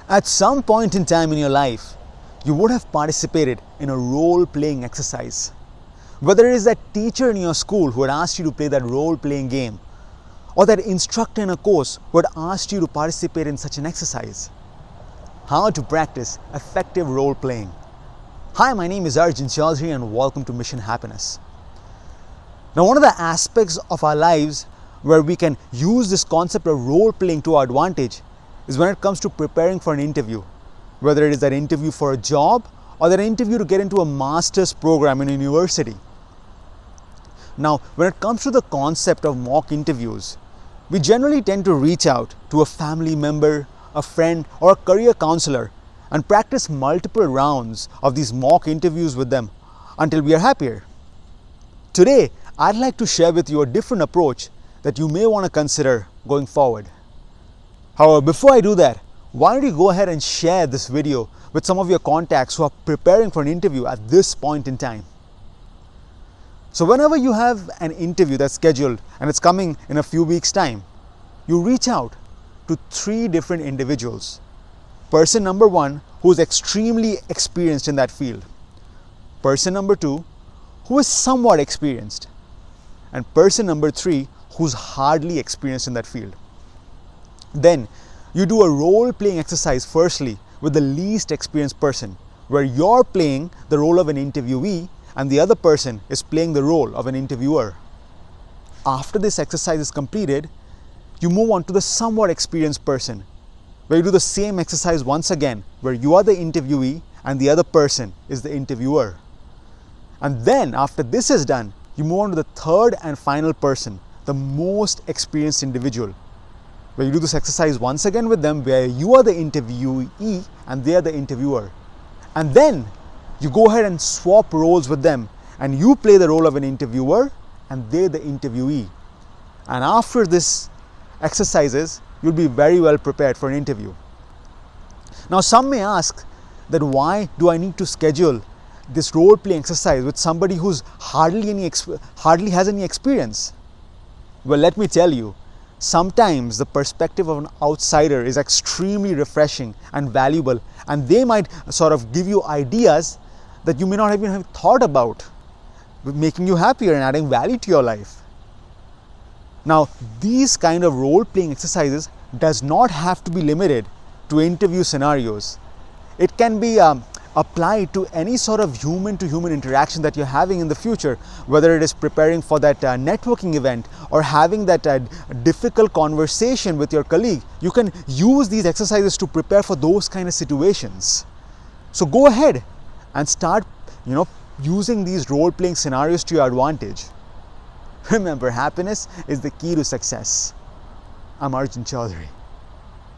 At some point in time in your life, you would have participated in a role-playing exercise. Whether it is that teacher in your school who had asked you to play that role-playing game, or that instructor in a course who had asked you to participate in such an exercise. How to practice effective role-playing. Hi, my name is Arjun Chaudhary and welcome to Mission Happiness. Now, one of the aspects of our lives where we can use this concept of role-playing to our advantage is when it comes to preparing for an interview. Whether it is that interview for a job or that interview to get into a master's program in a university. Now, when it comes to the concept of mock interviews, we generally tend to reach out to a family member, a friend, or a career counselor and practice multiple rounds of these mock interviews with them until we are happier. Today, I'd like to share with you a different approach that you may want to consider going forward. However, before I do that, why don't you go ahead and share this video with some of your contacts who are preparing for an interview at this point in time. So whenever you have an interview that's scheduled and it's coming in a few weeks' time, you reach out to 3 different individuals. Person number 1, who is extremely experienced in that field. Person number 2, who is somewhat experienced. And person number 3, who's hardly experienced in that field. Then you do a role-playing exercise firstly with the least experienced person, where you're playing the role of an interviewee and the other person is playing the role of an interviewer. After this exercise is completed, you move on to the somewhat experienced person, where you do the same exercise once again, where you are the interviewee and the other person is the interviewer. And then after this is done, you move on to the third and final person, the most experienced individual, where you do this exercise once again with them, where you are the interviewee and they are the interviewer. And then you go ahead and swap roles with them and you play the role of an interviewer and they're the interviewee. And after this exercises, you'll be very well prepared for an interview. Now, some may ask that why do I need to schedule this role-playing exercise with somebody who's hardly has any experience? Well, let me tell you, sometimes the perspective of an outsider is extremely refreshing and valuable, and they might sort of give you ideas that you may not even have thought about, making you happier and adding value to your life. Now, these kind of role-playing exercises does not have to be limited to interview scenarios. It can be applied to any sort of human-to-human interaction that you're having in the future, whether it is preparing for that networking event or having that difficult conversation with your colleague. You can use these exercises to prepare for those kind of situations. So go ahead and start, using these role-playing scenarios to your advantage. Remember, happiness is the key to success. I'm Arjun Chaudhary.